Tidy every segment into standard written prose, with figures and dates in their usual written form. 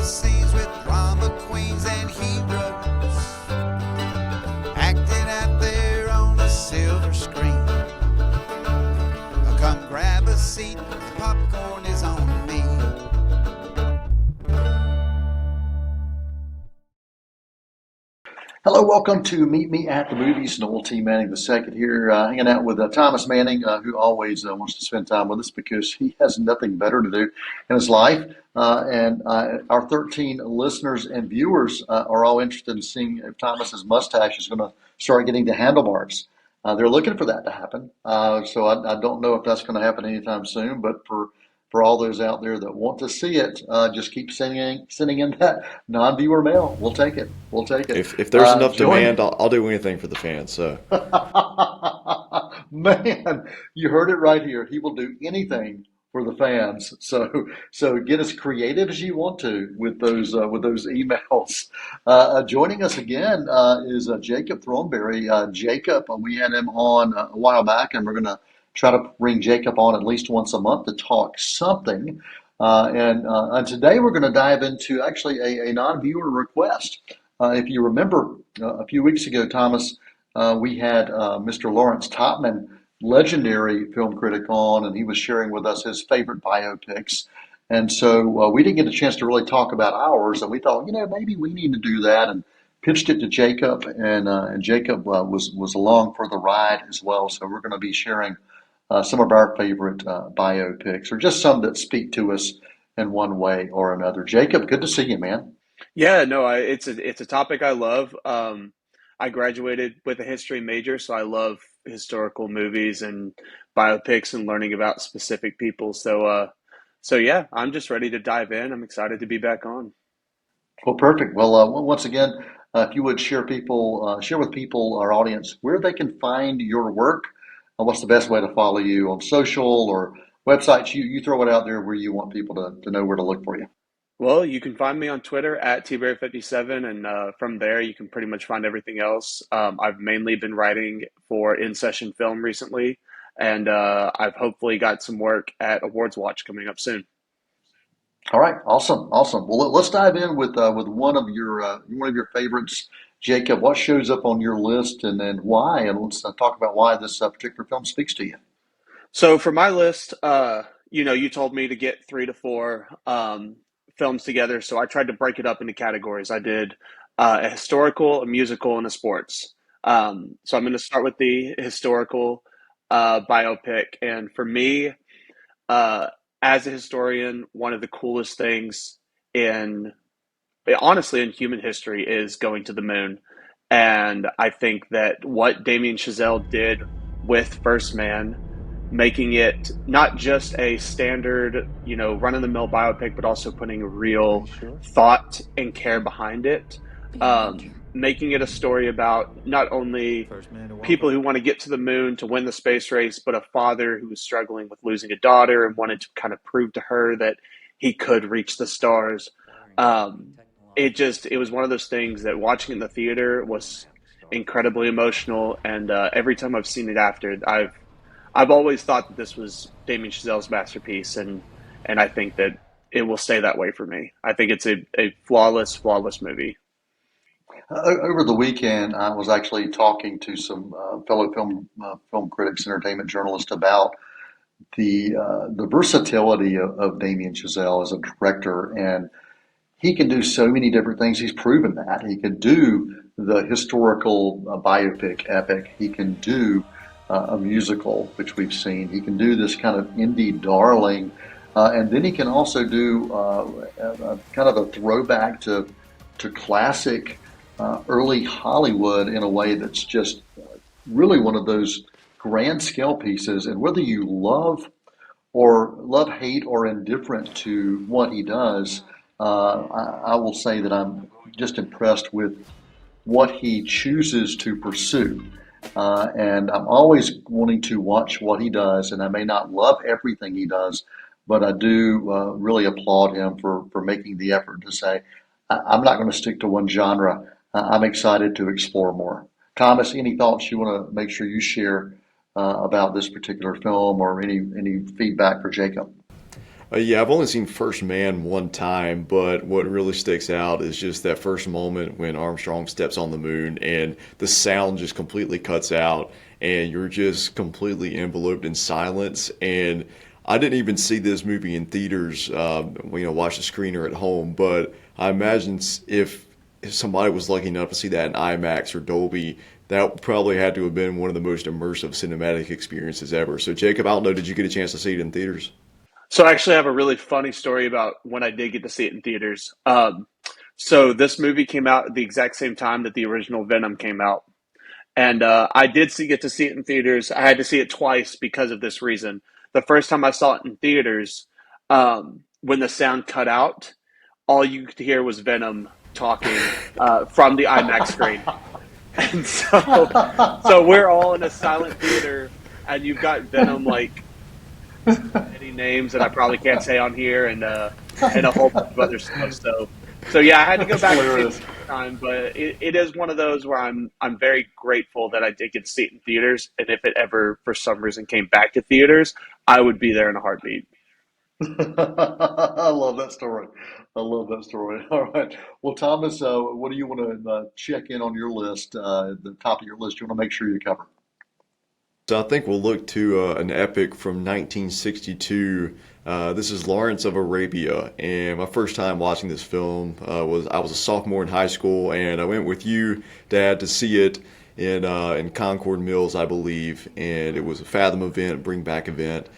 drama scenes with drama queens and heroes acting out there on the silver screen. Come grab a seat, the popcorn is on me. Hello, welcome to Meet Me at the Movies. Noel T. Manning II here, hanging out with Thomas Manning, who always wants to spend time with us because he has nothing better to do in his life. And our 13 listeners and viewers are all interested in seeing if Thomas's mustache is going to start getting to handlebars. They're looking for that to happen. So I don't know if that's going to happen anytime soon, but for all those out there that want to see it, just keep sending in that non-viewer mail. We'll take it. We'll take it. If there's enough Join demand, I'll do anything for the fans. So Man, you heard it right here. He will do anything for the fans. So get as creative as you want to with those emails. Joining us again is Jacob Throneberry. Jacob, we had him on a while back, and we're going to try to bring Jacob on at least once a month to talk something. And today we're going to dive into actually a non-viewer request. If you remember a few weeks ago, Thomas, we had Mr. Lawrence Topman, legendary film critic, on, and he was sharing with us his favorite biopics. And so we didn't get a chance to really talk about ours, and we thought, maybe we need to do that, and pitched it to Jacob, and Jacob was along for the ride as well. So we're going to be sharing some of our favorite biopics, or just some that speak to us in one way or another. Jacob, good to see you, man. Yeah, no, it's a topic I love. I graduated with a history major, so I love historical movies and biopics and learning about specific people. So yeah, I'm just ready to dive in. I'm excited to be back on. Well, perfect. Well, once again, if you would share with people, our audience, where they can find your work, what's the best way to follow you on social or websites? You throw it out there where you want people to know where to look for you. Well, you can find me on Twitter at tberry57, and from there you can pretty much find everything else. I've mainly been writing for In Session Film recently, and I've hopefully got some work at Awards Watch coming up soon. All right, awesome. Well, let's dive in with one of your favorites, Jacob. What shows up on your list, and then why? And let's talk about why this particular film speaks to you. So for my list, you told me to get 3 to 4 films together, so I tried to break it up into categories. I did a historical, a musical, and a sports. So I'm going to start with the historical biopic, and for me, uh, as a historian, one of the coolest things in honestly in human history is going to the moon. And I think that what Damien Chazelle did with First Man, making it not just a standard, run of the mill biopic, but also putting real thought and care behind it, making it a story about not only people who want to get to the moon to win the space race, but a father who was struggling with losing a daughter and wanted to kind of prove to her that he could reach the stars. It was one of those things that watching in the theater was incredibly emotional, and every time I've seen it after, I've always thought that this was Damien Chazelle's masterpiece, and I think that it will stay that way for me. I think it's a flawless movie. Over the weekend, I was actually talking to some fellow film critics, entertainment journalists about the versatility of Damien Chazelle as a director, and he can do so many different things. He's proven that he could do the historical biopic epic. He can do a musical, which we've seen. He can do this kind of indie darling, and then he can also do a kind of a throwback to classic early Hollywood in a way that's just really one of those grand scale pieces. And whether you love, hate, or indifferent to what he does, I will say that I'm just impressed with what he chooses to pursue. And I'm always wanting to watch what he does, and I may not love everything he does, but I do really applaud him for making the effort to say, I'm not going to stick to one genre. I'm excited to explore more. Thomas, any thoughts you want to make sure you share about this particular film, or any feedback for Jacob? Yeah, I've only seen First Man one time, but what really sticks out is just that first moment when Armstrong steps on the moon and the sound just completely cuts out and you're just completely enveloped in silence. And I didn't even see this movie in theaters, watch the screener at home, but I imagine if somebody was lucky enough to see that in IMAX or Dolby, that probably had to have been one of the most immersive cinematic experiences ever. So, Jacob, I don't know, did you get a chance to see it in theaters? So I actually have a really funny story about when I did get to see it in theaters. So this movie came out at the exact same time that the original Venom came out. And I did get to see it in theaters. I had to see it twice because of this reason. The first time I saw it in theaters, when the sound cut out, all you could hear was Venom talking from the IMAX screen. And so we're all in a silent theater, and you've got Venom like many names that I probably can't say on here, and a whole bunch of other stuff. So yeah, I had to go That's back and see it hilarious. the second time, but it is one of those where I'm very grateful that I did get to see it in theaters, and if it ever for some reason came back to theaters, I would be there in a heartbeat. I love that story. I love that story. All right. Well, Thomas, what do you want to check in on your list? At the top of your list, you want to make sure you cover. So I think we'll look to an epic from 1962. This is Lawrence of Arabia, and my first time watching this film was I was a sophomore in high school, and I went with you, Dad, to see it in Concord Mills, I believe, and it was a Fathom event, Bring Back event.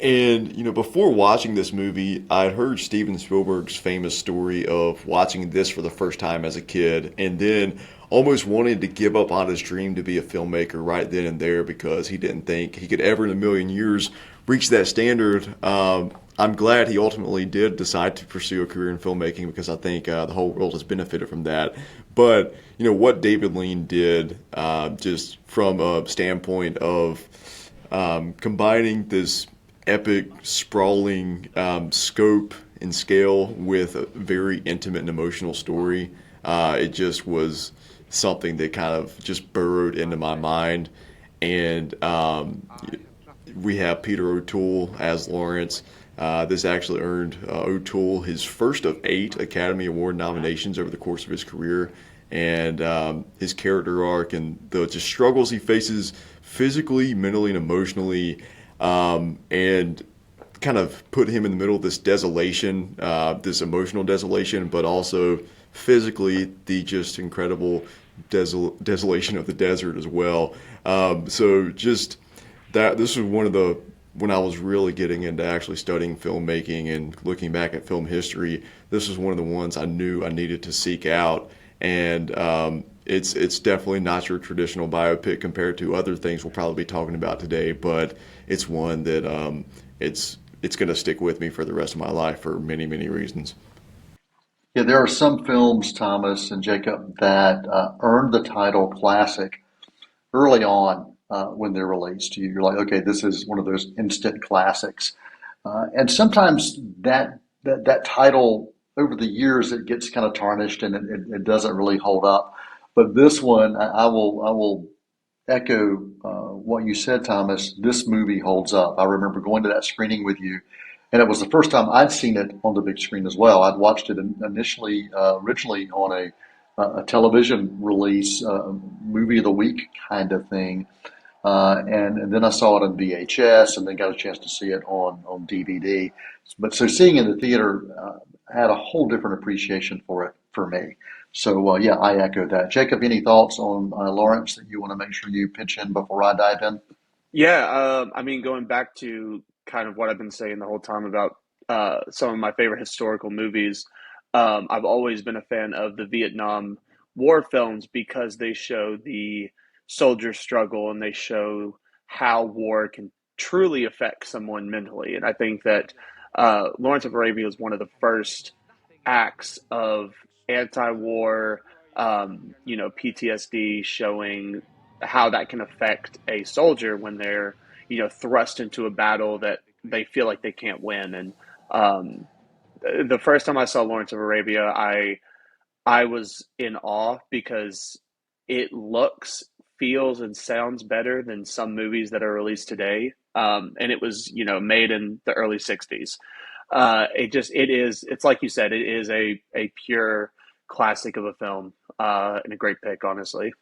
And before watching this movie, I'd heard Steven Spielberg's famous story of watching this for the first time as a kid, and then almost wanted to give up on his dream to be a filmmaker right then and there because he didn't think he could ever in a million years reach that standard. I'm glad he ultimately did decide to pursue a career in filmmaking because I think the whole world has benefited from that. But what David Lean did, just from a standpoint of combining this epic, sprawling scope and scale with a very intimate and emotional story. It just was something that kind of just burrowed into my mind. And we have Peter O'Toole as Lawrence. This actually earned O'Toole his first of 8 Academy Award nominations over the course of his career. And his character arc and the just struggles he faces physically, mentally, and emotionally, and kind of put him in the middle of this desolation, this emotional desolation, but also physically the just incredible desolation of the desert as well. So just that this was one of the when I was really getting into actually studying filmmaking and looking back at film history, this was one of the ones I knew I needed to seek out. And it's definitely not your traditional biopic compared to other things we'll probably be talking about today, but it's one that it's going to stick with me for the rest of my life for many, many reasons. Yeah, there are some films, Thomas and Jacob, that earned the title classic early on when they're released. You're like, okay, this is one of those instant classics. And sometimes that title over the years it gets kind of tarnished and it doesn't really hold up. But this one, I will echo what you said, Thomas. This movie holds up. I remember going to that screening with you, and it was the first time I'd seen it on the big screen as well. I'd watched it initially, originally on a television release, movie of the week kind of thing, and then I saw it on VHS, and then got a chance to see it on DVD. But so seeing it in the theater had a whole different appreciation for it for me. So yeah, I echo that. Jacob, any thoughts on Lawrence that you want to make sure you pitch in before I dive in? Yeah, I mean, going back to kind of what I've been saying the whole time about some of my favorite historical movies, I've always been a fan of the Vietnam War films because they show the soldier struggle and they show how war can truly affect someone mentally. And I think that Lawrence of Arabia is one of the first acts of anti-war, PTSD, showing how that can affect a soldier when they're, thrust into a battle that they feel like they can't win. And um, the first time I saw Lawrence of Arabia, I was in awe because it looks, feels, and sounds better than some movies that are released today. And it was, made in the early '60s. It's like you said, it is a pure classic of a film, and a great pick, honestly.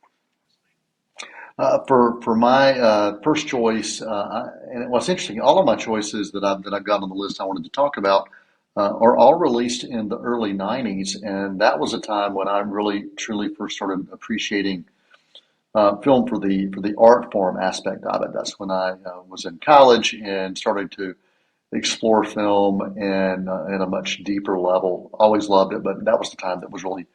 For my first choice, and what's interesting, all of my choices that I've got on the list I wanted to talk about are all released in the early '90s, and that was a time when I really truly first started appreciating film for the art form aspect of it. That's when I was in college and started to explore film in a much deeper level. Always loved it, but that was the time that was really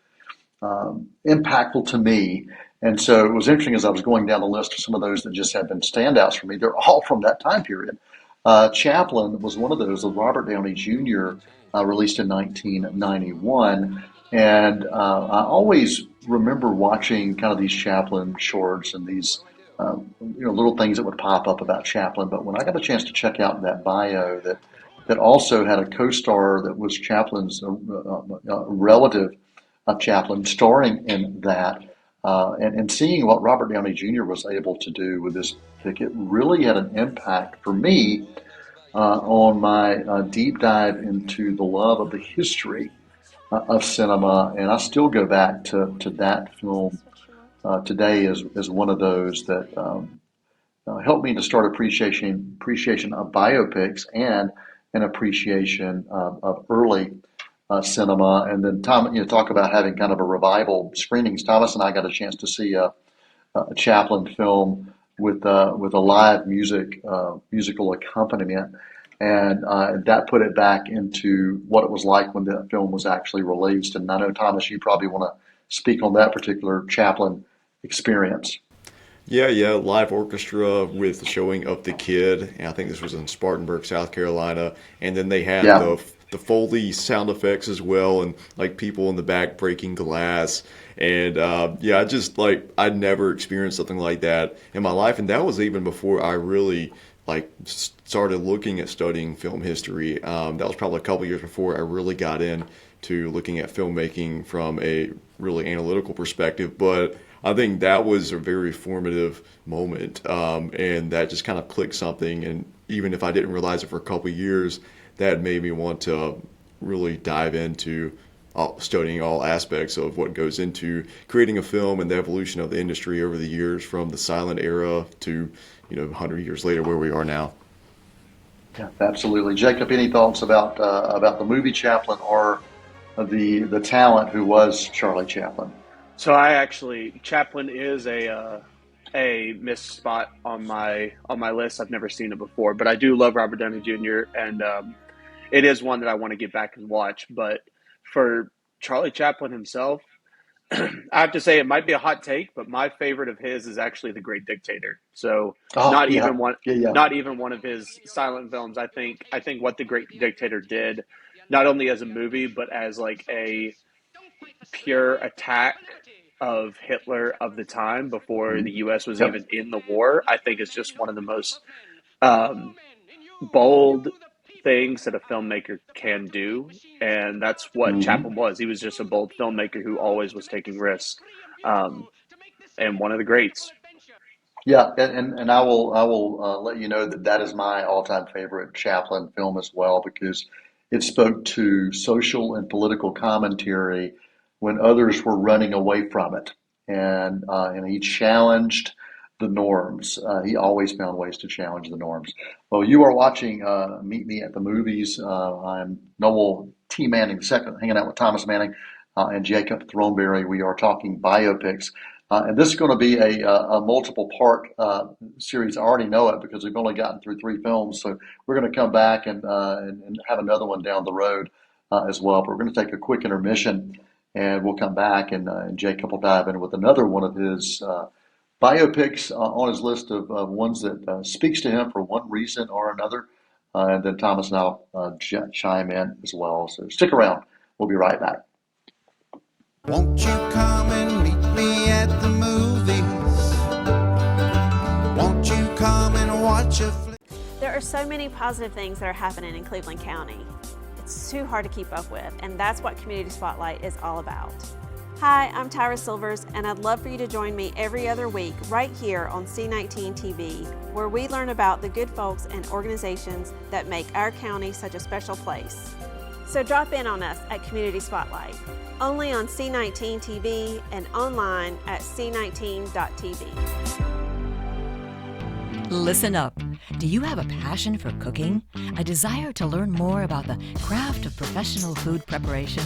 impactful to me. And so it was interesting as I was going down the list of some of those that just have been standouts for me. They're all from that time period. Chaplin was one of those, with Robert Downey Jr., released in 1991. And I always remember watching kind of these Chaplin shorts and these little things that would pop up about Chaplin. But when I got a chance to check out that bio that also had a co-star that was Chaplin's relative of Chaplin starring in that, and seeing what Robert Downey Jr. was able to do with this pick, it really had an impact for me on my deep dive into the love of the history of cinema. And I still go back to that film today as one of those that helped me to start appreciation of biopics and an appreciation of early cinema. And then Tom, talk about having kind of a revival screenings. Thomas and I got a chance to see a Chaplin film with a live musical accompaniment, and that put it back into what it was like when the film was actually released. And I know, Thomas, you probably want to speak on that particular Chaplin experience. Yeah, live orchestra with the showing of The Kid, and I think this was in Spartanburg, South Carolina, and then they had Yeah. the Foley sound effects as well, and like people in the back breaking glass, and I just like I'd never experienced something like that in my life, and that was even before I really like started looking at studying film history. That was probably a couple years before I really got into looking at filmmaking from a really analytical perspective, but I think that was a very formative moment, and that just kind of clicked something. And even if I didn't realize it for a couple of years, that made me want to really dive into studying all aspects of what goes into creating a film and the evolution of the industry over the years, from the silent era to 100 years later where we are now. Yeah, absolutely. Jacob, any thoughts about the movie Chaplin or the talent who was Charlie Chaplin? So Chaplin is a missed spot on my list. I've never seen it before, but I do love Robert Downey Jr. and it is one that I want to get back and watch. But for Charlie Chaplin himself, I have to say it might be a hot take, but my favorite of his is actually The Great Dictator. So Oh, yeah, yeah. not even one of his silent films. I think what The Great Dictator did, not only as a movie but as like a pure attack of Hitler of the time before the Mhm. U.S. was Yep. even in the war, I think is just one of the most um, bold things that a filmmaker can do, and that's what Hmm. Chaplin was. He was just a bold filmmaker who always was taking risks, um, and one of the greats. Yeah, and I will let you know that that is my all-time favorite Chaplin film as well, because it spoke to social and political commentary when others were running away from it, and he challenged the norms. He always found ways to challenge the norms. Well, you are watching Meet Me at the Movies. I'm Noel T. Manning II, hanging out with Thomas Manning and Jacob Throneberry. We are talking biopics. And this is going to be a multiple part series. I already know it because we've only gotten through three films. So we're going to come back and have another one down the road as well. But we're going to take a quick intermission, and we'll come back, and Jacob will dive in with another one of his biopics on his list of ones that speaks to him for one reason or another. And then Thomas and I'll chime in as well. So stick around. We'll be right back. Won't you come and meet me at the movies? Won't you come and watch a flick? There are so many positive things that are happening in Cleveland County. It's too hard to keep up with, and that's what Community Spotlight is all about. Hi, I'm Tyra Silvers, and I'd love for you to join me every other week right here on C19 TV, where we learn about the good folks and organizations that make our county such a special place. So drop in on us at Community Spotlight, only on C19 TV and online at c19.tv. Listen up. Do you have a passion for cooking? A desire to learn more about the craft of professional food preparation?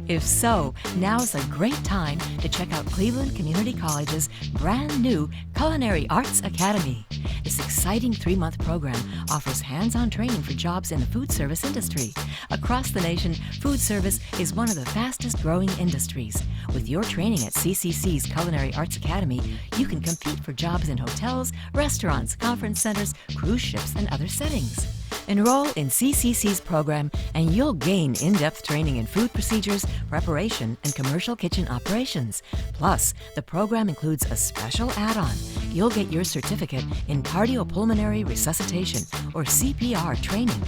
If so, now's a great time to check out Cleveland Community College's brand new Culinary Arts Academy. This exciting 3-month program offers hands-on training for jobs in the food service industry. Across the nation, food service is one of the fastest growing industries. With your training at CCC's Culinary Arts Academy, you can compete for jobs in hotels, restaurants, conference centers, cruise ships, and other settings. Enroll in CCC's program and you'll gain in-depth training in food procedures, preparation, and commercial kitchen operations. Plus, the program includes a special add-on. You'll get your certificate in cardiopulmonary resuscitation, or CPR training.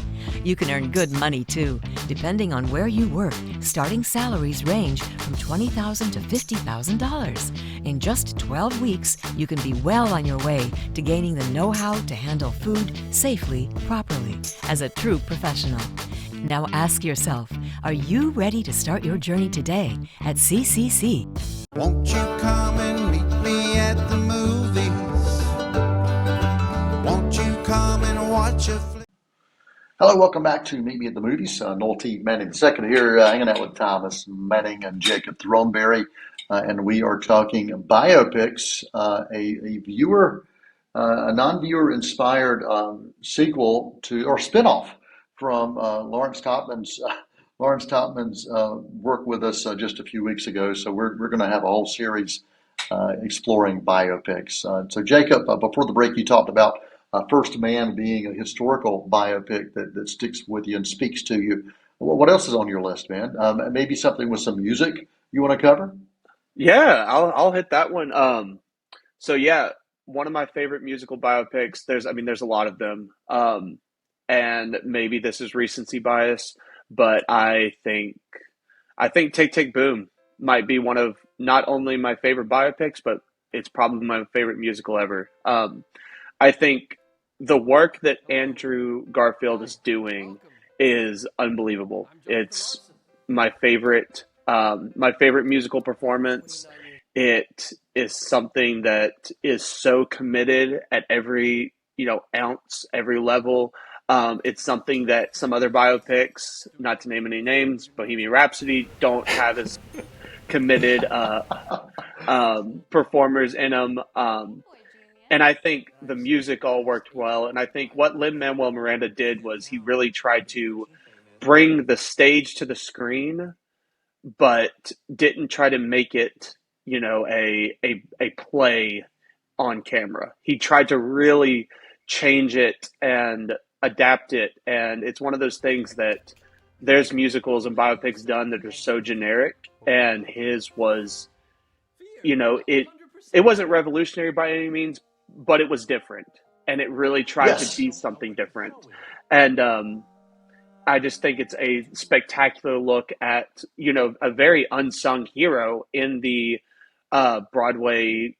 You can earn good money too. Depending on where you work, starting salaries range from $20,000 to $50,000. In just 12 weeks, you can be well on your way to gaining the know-how to handle food safely, properly, as a true professional. Now ask yourself, are you ready to start your journey today at CCC? Won't you come and meet me at the movies? Won't you come and watch a flick? Hello, welcome back to Meet Me at the Movies. Noel T. Manning II here, hanging out with Thomas Manning and Jacob Throneberry, and we are talking biopics, a non-viewer inspired sequel to, or spinoff from Lawrence Topman's work with us just a few weeks ago. So we're going to have a whole series exploring biopics. So Jacob, before the break, you talked about First Man being a historical biopic that sticks with you and speaks to you. What else is on your list, man? Maybe something with some music you want to cover? Yeah, I'll hit that one. So yeah, one of my favorite musical biopics. There's a lot of them. And maybe this is recency bias, but I think Tick Tick Boom might be one of not only my favorite biopics, but it's probably my favorite musical ever. I think the work that Andrew Garfield is doing is unbelievable. It's my favorite musical performance. It is something that is so committed at every ounce, every level. It's something that some other biopics, not to name any names, Bohemian Rhapsody, don't have as committed performers in them. And I think the music all worked well. And I think what Lin-Manuel Miranda did was he really tried to bring the stage to the screen, but didn't try to make it, a play on camera. He tried to really change it and adapt it. And it's one of those things that there's musicals and biopics done that are so generic, and his was, it wasn't revolutionary by any means, but it was different, and it really tried to be something different. And I just think it's a spectacular look at, a very unsung hero in the Broadway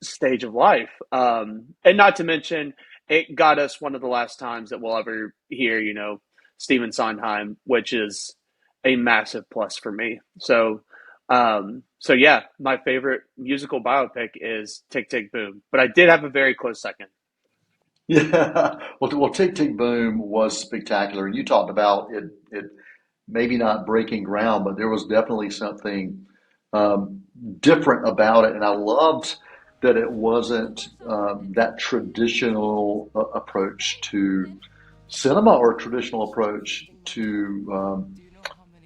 stage of life. And not to mention, it got us one of the last times that we'll ever hear, Stephen Sondheim, which is a massive plus for me. So yeah, my favorite musical biopic is Tick Tick Boom, but I did have a very close second. Yeah, well, Tick Tick Boom was spectacular, and you talked about it maybe not breaking ground, but there was definitely something different about it, and I loved that it wasn't that traditional approach to cinema or traditional approach to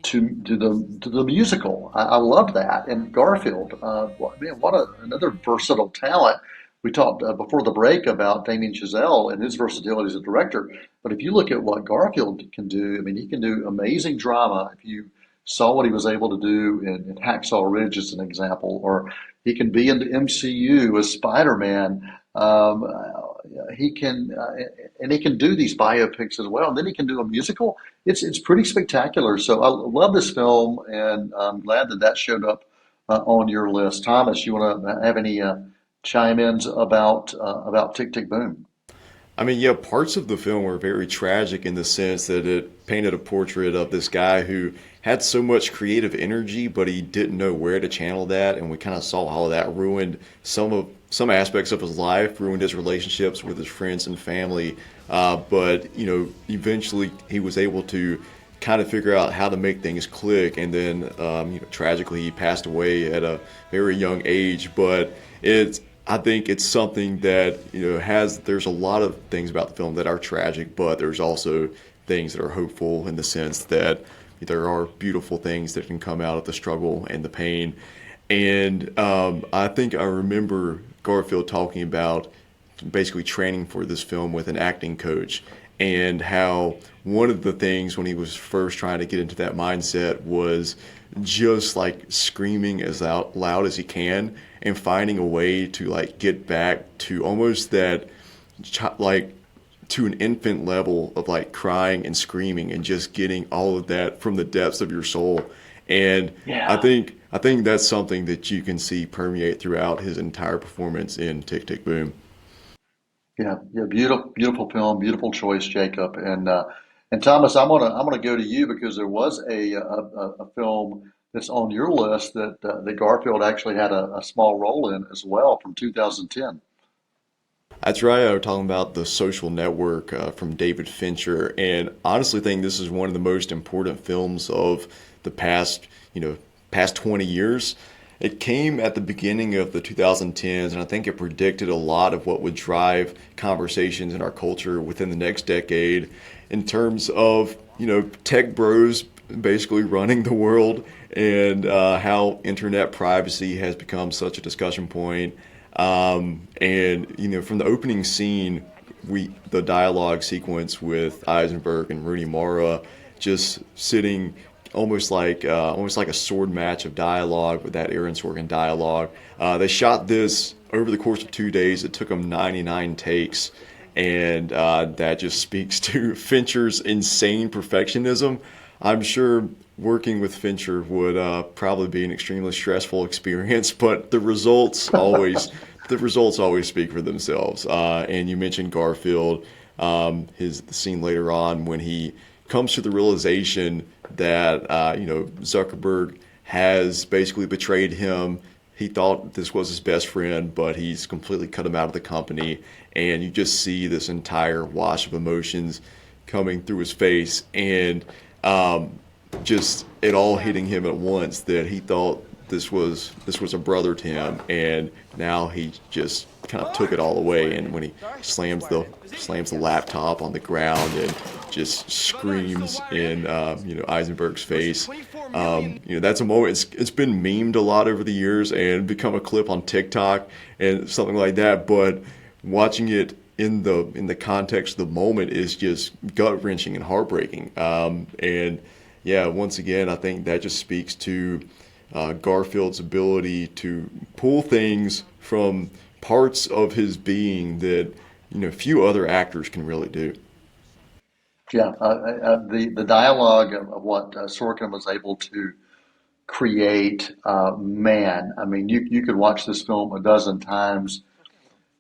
the musical. I love that, and Garfield, man, another versatile talent. We talked before the break about Damien Chazelle and his versatility as a director. But if you look at what Garfield can do, I mean, he can do amazing drama. If you saw what he was able to do in Hacksaw Ridge as an example, or he can be in the MCU as Spider-Man. He can do these biopics as well. And then he can do a musical. It's pretty spectacular. So I love this film, and I'm glad that showed up on your list. Thomas, you want to have any chime-ins about Tick Tick Boom? I mean, yeah, parts of the film were very tragic in the sense that it painted a portrait of this guy who had so much creative energy, but he didn't know where to channel that, and we kind of saw how that ruined some aspects of his life, ruined his relationships with his friends and family. But eventually he was able to kind of figure out how to make things click, and then tragically he passed away at a very young age. But I think it's something that there's a lot of things about the film that are tragic, but there's also things that are hopeful in the sense that there are beautiful things that can come out of the struggle and the pain. And I think I remember Garfield talking about basically training for this film with an acting coach, and how one of the things when he was first trying to get into that mindset was just like screaming as loud as he can and finding a way to like get back to almost that like to an infant level of like crying and screaming and just getting all of that from the depths of your soul. And Yeah. I think that's something that you can see permeate throughout his entire performance in Tick Tick Boom. Yeah, yeah, beautiful film, beautiful choice, Jacob. And Thomas, I'm gonna go to you because there was a film that's on your list that Garfield actually had a small role in as well from 2010. That's right. I was talking about The Social Network from David Fincher, and honestly think this is one of the most important films of the past 20 years. It came at the beginning of the 2010s, and I think it predicted a lot of what would drive conversations in our culture within the next decade in terms of, tech bros basically running the world, and how internet privacy has become such a discussion point. From the opening scene, the dialogue sequence with Eisenberg and Rooney Mara just sitting almost like a sword match of dialogue with that Aaron Sorkin dialogue. They shot this over the course of 2 days. It took them 99 takes, and that just speaks to Fincher's insane perfectionism. I'm sure working with Fincher would probably be an extremely stressful experience, but the results always speak for themselves. And you mentioned Garfield, the scene later on when he comes to the realization that Zuckerberg has basically betrayed him. He thought this was his best friend, but he's completely cut him out of the company. And you just see this entire wash of emotions coming through his face, and just it all hitting him at once that he thought this was a brother to him, and now he just kind of took it all away. And when he slams the laptop on the ground and just screams in Eisenberg's face, that's a moment. It's been memed a lot over the years and become a clip on TikTok and something like that. But watching it in the context of the moment is just gut wrenching and heartbreaking. And yeah, once again, I think that just speaks to Garfield's ability to pull things from parts of his being that few other actors can really do. Yeah, the dialogue of what Sorkin was able to create, man. I mean, you could watch this film a dozen times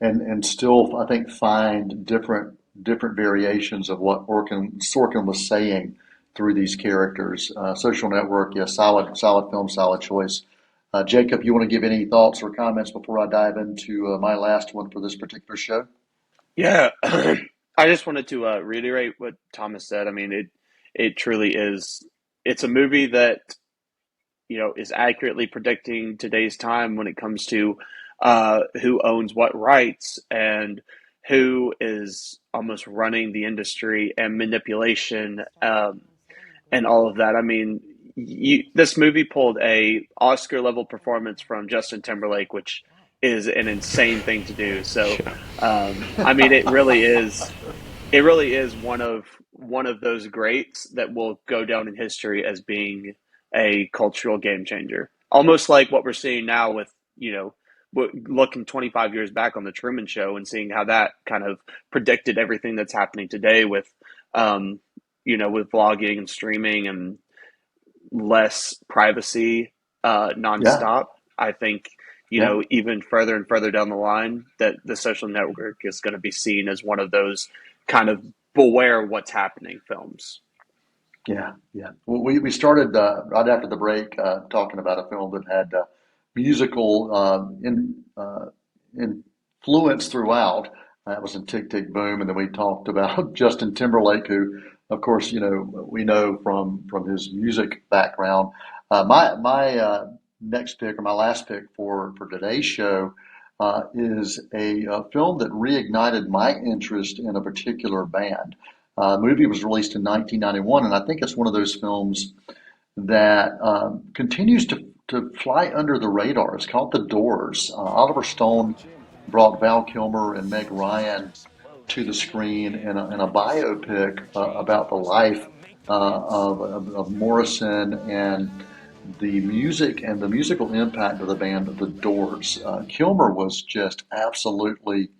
and still, I think, find different variations of what Sorkin was saying through these characters. Social Network, yeah, solid film, solid choice. Jacob, you want to give any thoughts or comments before I dive into my last one for this particular show? Yeah, I just wanted to reiterate what Thomas said. I mean, it truly is. It's a movie that is accurately predicting today's time when it comes to who owns what rights and who is almost running the industry and manipulation, and all of that. I mean, this movie pulled a Oscar level performance from Justin Timberlake, which is an insane thing to do. So, I mean, it really is. It really is one of those greats that will go down in history as being a cultural game changer. Almost like what we're seeing now with looking 25 years back on the Truman Show and seeing how that kind of predicted everything that's happening today with with vlogging and streaming and less privacy Yeah, nonstop. I think, even further and further down the line, that The Social Network is going to be seen as one of those kind of beware what's happening films. Yeah, yeah. Well, we started right after the break talking about a film that had musical influence throughout. That was in Tick Tick Boom, and then we talked about Justin Timberlake, who, of course, we know from his music background. My next pick, or my last pick for today's show, is a film that reignited my interest in a particular band. The movie was released in 1991, and I think it's one of those films that continues to fly under the radar. It's called The Doors. Oliver Stone brought Val Kilmer and Meg Ryan to the screen in a biopic about the life of Morrison and the music and the musical impact of the band The Doors. Kilmer was just absolutely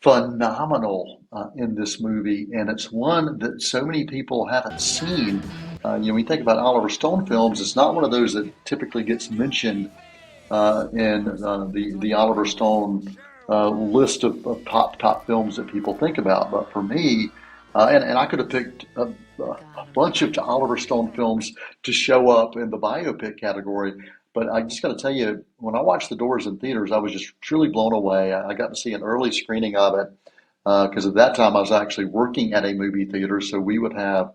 phenomenal in this movie, and it's one that so many people haven't seen. When you think about Oliver Stone films, it's not one of those that typically gets mentioned in the Oliver Stone list of top films that people think about. But for me, and I could have picked a bunch of Oliver Stone films to show up in the biopic category. But I just got to tell you, when I watched The Doors in theaters, I was just truly blown away. I got to see an early screening of it because at that time I was actually working at a movie theater, so we would have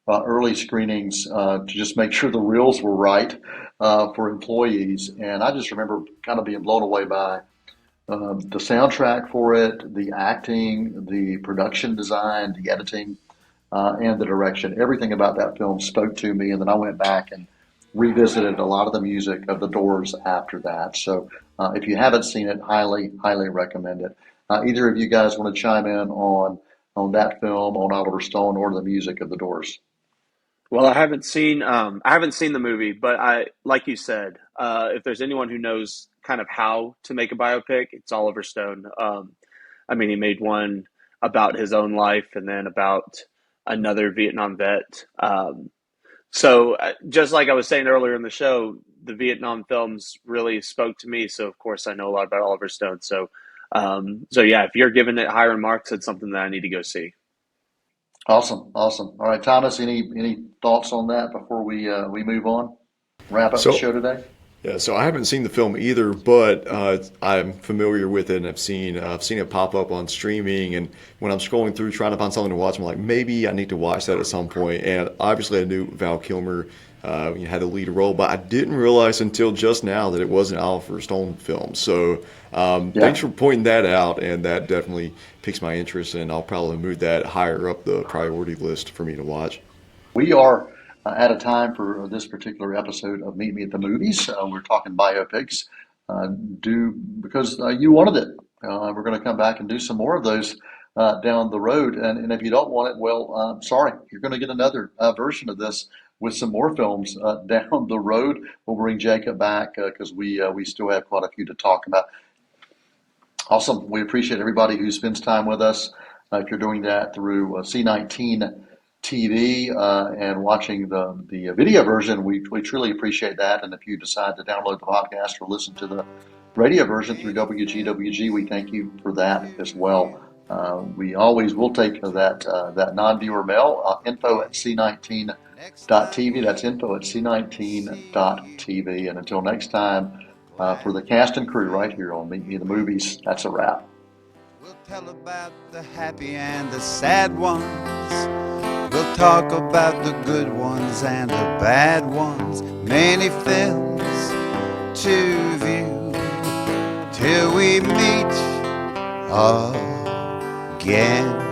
early screenings to just make sure the reels were right for employees. And I just remember kind of being blown away by the soundtrack for it, the acting, the production design, the editing, and the direction. Everything about that film spoke to me, and then I went back and revisited a lot of the music of The Doors after that. So if you haven't seen it, highly, highly recommend it. Either of you guys want to chime in on that film, on Oliver Stone, or the music of The Doors? Well, I haven't seen the movie, but like you said, if there's anyone who knows kind of how to make a biopic, it's Oliver Stone. He made one about his own life and then about another Vietnam vet. So just like I was saying earlier in the show, the Vietnam films really spoke to me. So of course I know a lot about Oliver Stone. So yeah, if you're giving it higher marks, it's something that I need to go see. Awesome. All right, Thomas, any thoughts on that before we move on? Wrap up the show today? Yeah, so I haven't seen the film either, but I'm familiar with it, and I've seen it pop up on streaming. And when I'm scrolling through trying to find something to watch, I'm like, maybe I need to watch that at some point. And obviously, I knew Val Kilmer had the lead role, but I didn't realize until just now that it was an Oliver Stone film. So thanks for pointing that out, and that definitely piques my interest, and I'll probably move that higher up the priority list for me to watch. We are at a time for this particular episode of Meet Me at the Movies. We're talking biopics because you wanted it. We're going to come back and do some more of those down the road. And if you don't want it, well, sorry, you're going to get another version of this with some more films down the road. We'll bring Jacob back because we still have quite a few to talk about. Awesome. We appreciate everybody who spends time with us. If you're doing that through C19 TV and watching the video version, we truly appreciate that. And if you decide to download the podcast or listen to the radio version through WGWG, we thank you for that as well. We always will take that non-viewer mail, info at C19.TV. That's info at C19.TV. And until next time, for the cast and crew right here on Meet Me in the Movies, that's a wrap. We'll tell about the happy and the sad ones. We'll talk about the good ones and the bad ones. Many films to view till we meet again.